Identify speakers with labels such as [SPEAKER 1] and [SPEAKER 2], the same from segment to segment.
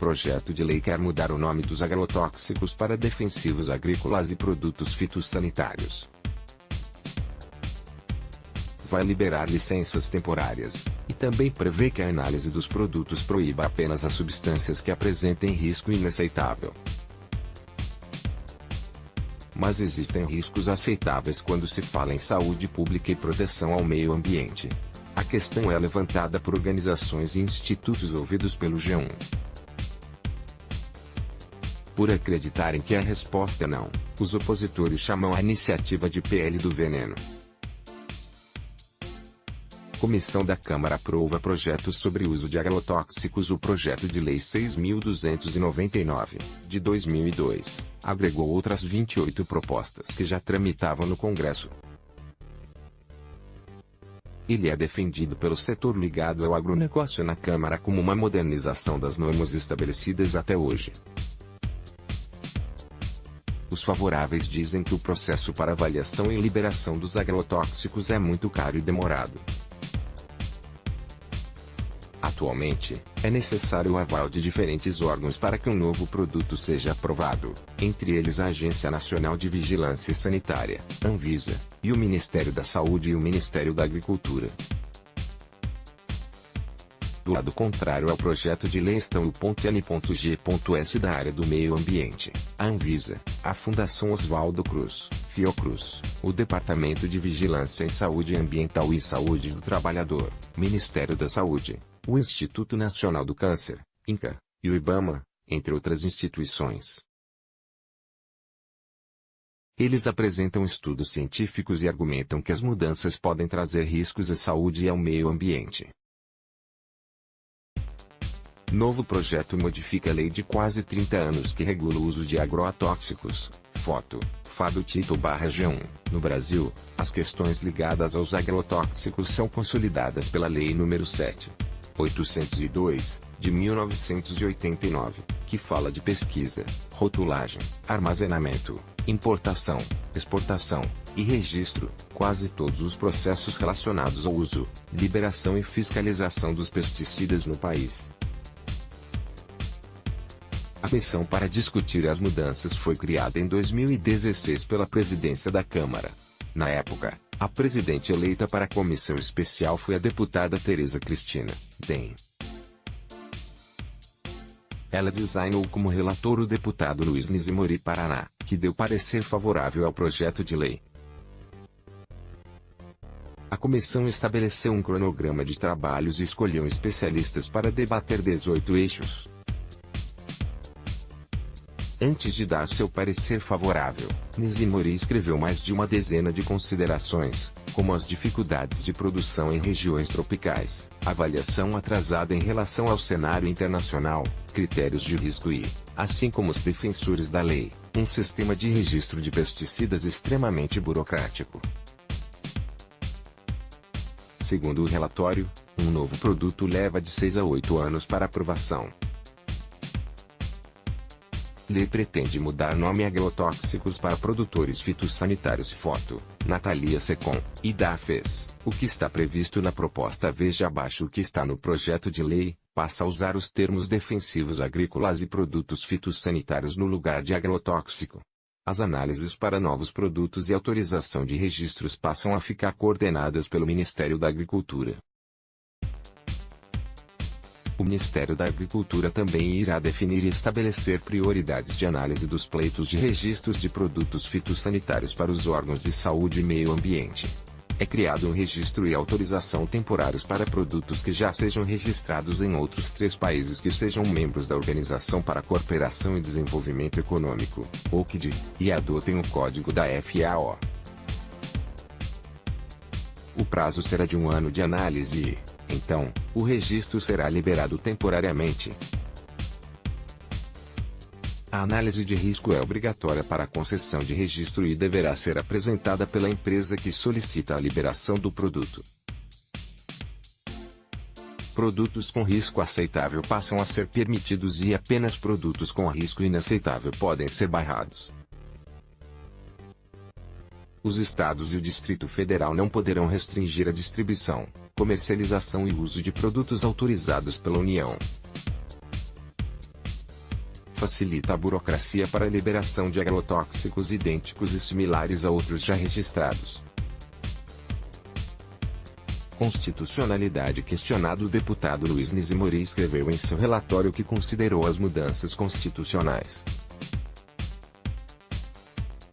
[SPEAKER 1] projeto de lei quer mudar o nome dos agrotóxicos para defensivos agrícolas e produtos fitossanitários. Vai liberar licenças temporárias, e também prevê que a análise dos produtos proíba apenas as substâncias que apresentem risco inaceitável. Mas existem riscos aceitáveis quando se fala em saúde pública e proteção ao meio ambiente. A questão é levantada por organizações e institutos ouvidos pelo G1. Por acreditarem que a resposta é não, os opositores chamam a iniciativa de PL do veneno. Comissão da Câmara aprova projetos sobre uso de agrotóxicos. O projeto de lei 6.299, de 2002, agregou outras 28 propostas que já tramitavam no Congresso. Ele é defendido pelo setor ligado ao agronegócio na Câmara como uma modernização das normas estabelecidas até hoje. Os favoráveis dizem que o processo para avaliação e liberação dos agrotóxicos é muito caro e demorado. Atualmente, é necessário o aval de diferentes órgãos para que um novo produto seja aprovado, entre eles a Agência Nacional de Vigilância Sanitária, Anvisa, e o Ministério da Saúde e o Ministério da Agricultura. Do lado contrário ao projeto de lei estão o .N.G.S da área do meio ambiente, a Anvisa, a Fundação Oswaldo Cruz, Fiocruz, o Departamento de Vigilância em Saúde Ambiental e Saúde do Trabalhador, Ministério da Saúde, o Instituto Nacional do Câncer, INCA, e o IBAMA, entre outras instituições. Eles apresentam estudos científicos e argumentam que as mudanças podem trazer riscos à saúde e ao meio ambiente. Novo projeto modifica a lei de quase 30 anos que regula o uso de agrotóxicos, foto, Fábio Tito/G1. No Brasil, as questões ligadas aos agrotóxicos são consolidadas pela Lei nº 7.802, de 1989, que fala de pesquisa, rotulagem, armazenamento, importação, exportação e registro, quase todos os processos relacionados ao uso, liberação e fiscalização dos pesticidas no país. A comissão para discutir as mudanças foi criada em 2016 pela presidência da Câmara. Na época, a presidente eleita para a comissão especial foi a deputada Tereza Cristina, DEM. Ela designou como relator o deputado Luiz Nizimori Paraná, que deu parecer favorável ao projeto de lei. A comissão estabeleceu um cronograma de trabalhos e escolheu especialistas para debater 18 eixos. Antes de dar seu parecer favorável, Nizimori escreveu mais de uma dezena de considerações, como as dificuldades de produção em regiões tropicais, avaliação atrasada em relação ao cenário internacional, critérios de risco e, assim como os defensores da lei, um sistema de registro de pesticidas extremamente burocrático. Segundo o relatório, um novo produto leva de 6 a 8 anos para aprovação. Lei pretende mudar nome agrotóxicos para produtores fitossanitários. Foto, Natalia Secom, e DAFES. O que está previsto na proposta, veja abaixo. O que está no projeto de lei, passa a usar os termos defensivos agrícolas e produtos fitossanitários no lugar de agrotóxico. As análises para novos produtos e autorização de registros passam a ficar coordenadas pelo Ministério da Agricultura. O Ministério da Agricultura também irá definir e estabelecer prioridades de análise dos pleitos de registros de produtos fitossanitários para os órgãos de saúde e meio ambiente. É criado um registro e autorização temporários para produtos que já sejam registrados em outros 3 países que sejam membros da Organização para a Cooperação e Desenvolvimento Econômico, OCDE, e adotem o código da FAO. O prazo será de 1 ano de análise e, então, o registro será liberado temporariamente. A análise de risco é obrigatória para a concessão de registro e deverá ser apresentada pela empresa que solicita a liberação do produto. Produtos com risco aceitável passam a ser permitidos e apenas produtos com risco inaceitável podem ser barrados. Os estados e o Distrito Federal não poderão restringir a distribuição, comercialização e uso de produtos autorizados pela União. facilita a burocracia para a liberação de agrotóxicos idênticos e similares a outros já registrados. Constitucionalidade questionado. O deputado Luiz Nizimori escreveu em seu relatório que considerou as mudanças constitucionais.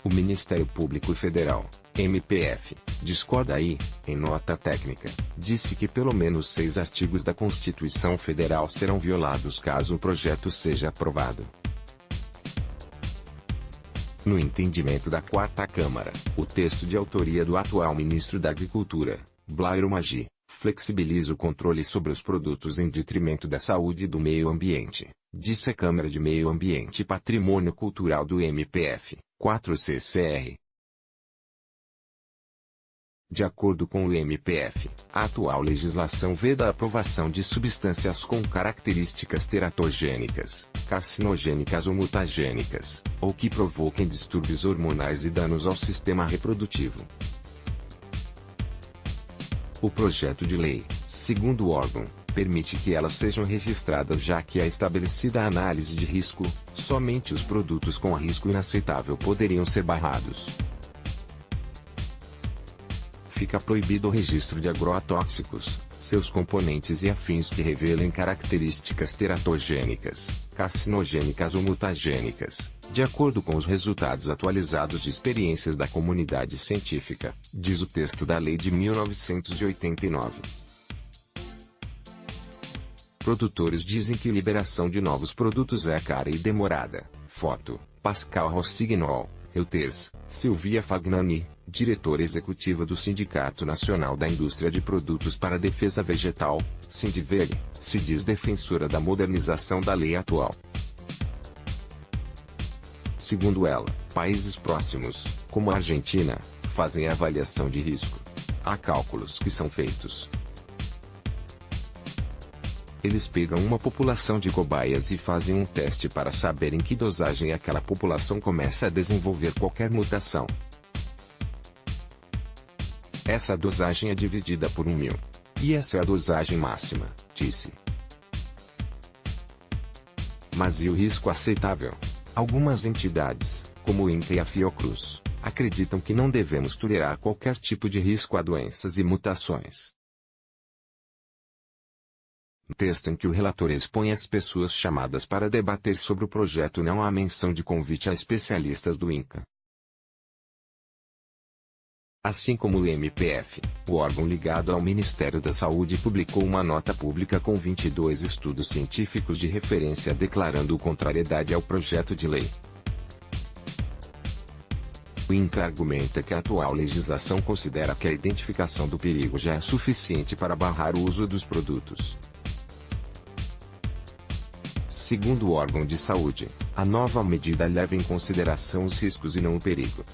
[SPEAKER 1] O Ministério Público Federal, MPF, discorda aí, em nota técnica, disse que pelo menos 6 artigos da Constituição Federal serão violados caso o projeto seja aprovado. No entendimento da Quarta Câmara, o texto de autoria do atual ministro da Agricultura, Blairo Maggi, flexibiliza o controle sobre os produtos em detrimento da saúde e do meio ambiente, disse a Câmara de Meio Ambiente e Patrimônio Cultural do MPF, 4CCR. De acordo com o MPF, a atual legislação veda a aprovação de substâncias com características teratogênicas, carcinogênicas ou mutagênicas, ou que provoquem distúrbios hormonais e danos ao sistema reprodutivo. O projeto de lei, segundo o órgão, permite que elas sejam registradas já que é estabelecida a análise de risco, somente os produtos com risco inaceitável poderiam ser barrados. Fica proibido o registro de agrotóxicos, seus componentes e afins que revelem características teratogênicas, carcinogênicas ou mutagênicas, de acordo com os resultados atualizados de experiências da comunidade científica, diz o texto da Lei de 1989. Produtores dizem que liberação de novos produtos é cara e demorada. Foto: Pascal Rossignol, Reuters. Silvia Fagnani, diretora executiva do Sindicato Nacional da Indústria de Produtos para a Defesa Vegetal, Sindiveg, se diz defensora da modernização da lei atual. Segundo ela, países próximos, como a Argentina, fazem avaliação de risco. Há cálculos que são feitos. Eles pegam uma população de cobaias e fazem um teste para saber em que dosagem aquela população começa a desenvolver qualquer mutação. Essa dosagem é dividida por 1.000. E essa é a dosagem máxima, disse. Mas e o risco aceitável? Algumas entidades, como o INCA e a Fiocruz, acreditam que não devemos tolerar qualquer tipo de risco a doenças e mutações. No texto em que o relator expõe as pessoas chamadas para debater sobre o projeto não há menção de convite a especialistas do INCA. Assim como o MPF, o órgão ligado ao Ministério da Saúde publicou uma nota pública com 22 estudos científicos de referência declarando contrariedade ao projeto de lei. O INCA argumenta que a atual legislação considera que a identificação do perigo já é suficiente para barrar o uso dos produtos. Segundo o órgão de saúde, a nova medida leva em consideração os riscos e não o perigo.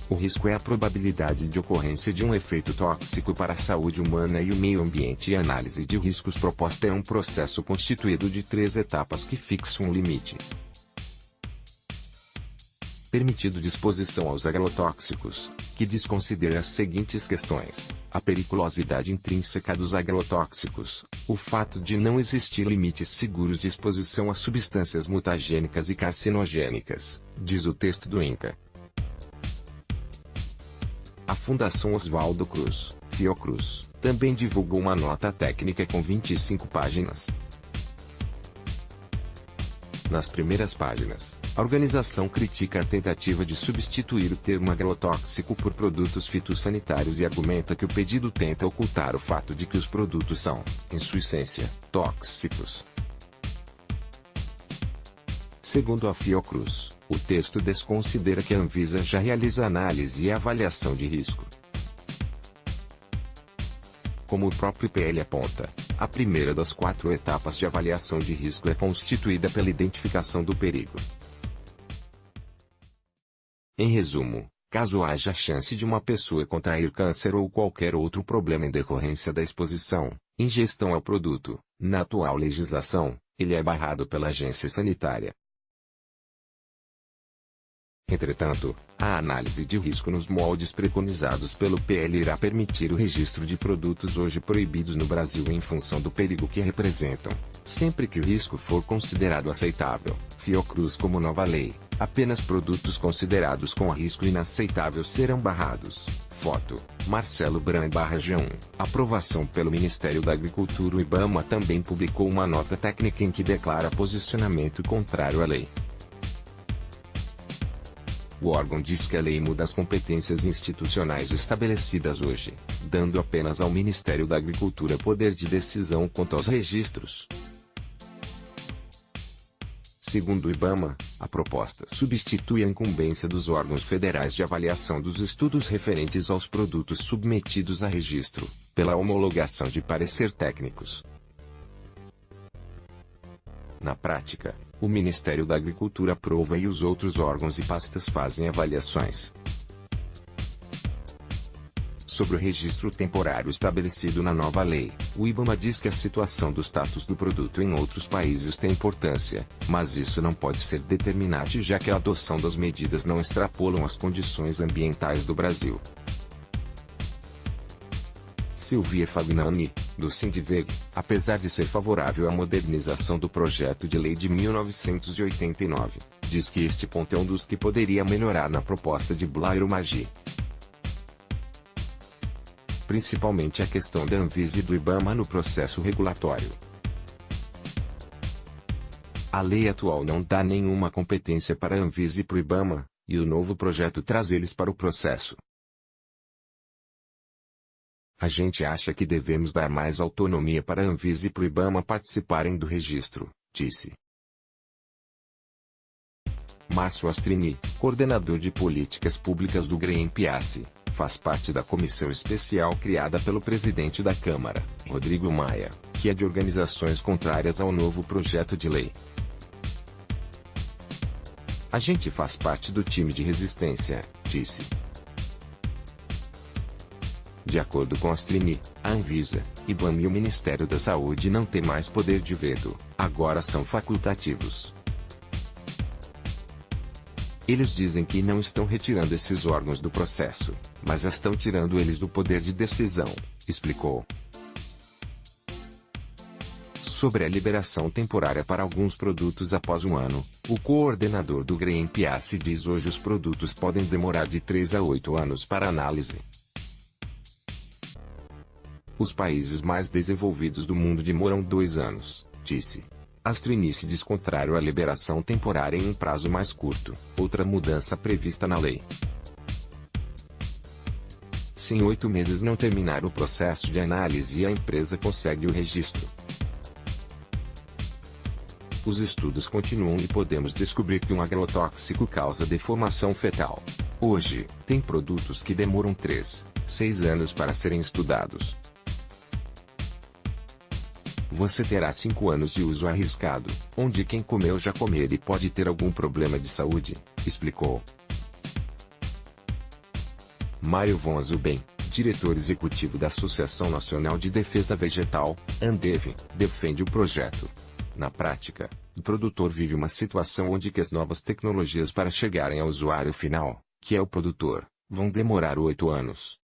[SPEAKER 1] O risco é a probabilidade de ocorrência de um efeito tóxico para a saúde humana e o meio ambiente e a análise de riscos proposta é um processo constituído de 3 etapas que fixam um limite. Permitido de exposição aos agrotóxicos, que desconsidera as seguintes questões: a periculosidade intrínseca dos agrotóxicos, o fato de não existir limites seguros de exposição a substâncias mutagênicas e carcinogênicas, diz o texto do INCA. A Fundação Oswaldo Cruz, Fiocruz, também divulgou uma nota técnica com 25 páginas. Nas primeiras páginas, a organização critica a tentativa de substituir o termo agrotóxico por produtos fitossanitários e argumenta que o pedido tenta ocultar o fato de que os produtos são, em sua essência, tóxicos. Segundo a Fiocruz, o texto desconsidera que a Anvisa já realiza análise e avaliação de risco. Como o próprio PL aponta, a primeira das 4 etapas de avaliação de risco é constituída pela identificação do perigo. Em resumo, caso haja chance de uma pessoa contrair câncer ou qualquer outro problema em decorrência da exposição, ingestão ao produto, na atual legislação, ele é barrado pela agência sanitária. Entretanto, a análise de risco nos moldes preconizados pelo PL irá permitir o registro de produtos hoje proibidos no Brasil em função do perigo que representam. Sempre que o risco for considerado aceitável, Fiocruz como nova lei, apenas produtos considerados com risco inaceitável serão barrados. Foto: Marcelo Bram/G1. Aprovação pelo Ministério da Agricultura. O IBAMA também publicou uma nota técnica em que declara posicionamento contrário à lei. O órgão diz que a lei muda as competências institucionais estabelecidas hoje, dando apenas ao Ministério da Agricultura poder de decisão quanto aos registros. Segundo o IBAMA, a proposta substitui a incumbência dos órgãos federais de avaliação dos estudos referentes aos produtos submetidos a registro, pela homologação de parecer técnicos. Na prática, o Ministério da Agricultura aprova e os outros órgãos e pastas fazem avaliações. Sobre o registro temporário estabelecido na nova lei, o IBAMA diz que a situação do status do produto em outros países tem importância, mas isso não pode ser determinante já que a adoção das medidas não extrapolam as condições ambientais do Brasil. Silvia Fagnani, do Sindiveg, apesar de ser favorável à modernização do projeto de lei de 1989, diz que este ponto é um dos que poderia melhorar na proposta de Blairo Maggi. Principalmente a questão da Anvisa e do IBAMA no processo regulatório. A lei atual não dá nenhuma competência para a Anvisa e para o IBAMA, e o novo projeto traz eles para o processo. A gente acha que devemos dar mais autonomia para a Anvisa e para o IBAMA participarem do registro, disse. Márcio Astrini, coordenador de políticas públicas do Greenpeace, faz parte da comissão especial criada pelo presidente da Câmara, Rodrigo Maia, que é de organizações contrárias ao novo projeto de lei. A gente faz parte do time de resistência, disse. De acordo com Astrini, a Anvisa, IBAMA e o Ministério da Saúde não têm mais poder de veto, agora são facultativos. Eles dizem que não estão retirando esses órgãos do processo, mas estão tirando eles do poder de decisão, explicou. Sobre a liberação temporária para alguns produtos após um ano, o coordenador do Greenpeace diz hoje os produtos podem demorar de 3 a 8 anos para análise. Os países mais desenvolvidos do mundo demoram 2 anos, disse. Astrini se diz contrário à liberação temporária em um prazo mais curto, outra mudança prevista na lei. Se em 8 meses não terminar o processo de análise, a empresa consegue o registro. Os estudos continuam e podemos descobrir que um agrotóxico causa deformação fetal. Hoje, tem produtos que demoram 3, 6 anos para serem estudados. Você terá 5 anos de uso arriscado, onde quem comeu já comer e pode ter algum problema de saúde, explicou. Mário von Zuben, diretor executivo da Associação Nacional de Defesa Vegetal, ANDEV, defende o projeto. Na prática, o produtor vive uma situação onde que as novas tecnologias para chegarem ao usuário final, que é o produtor, vão demorar 8 anos.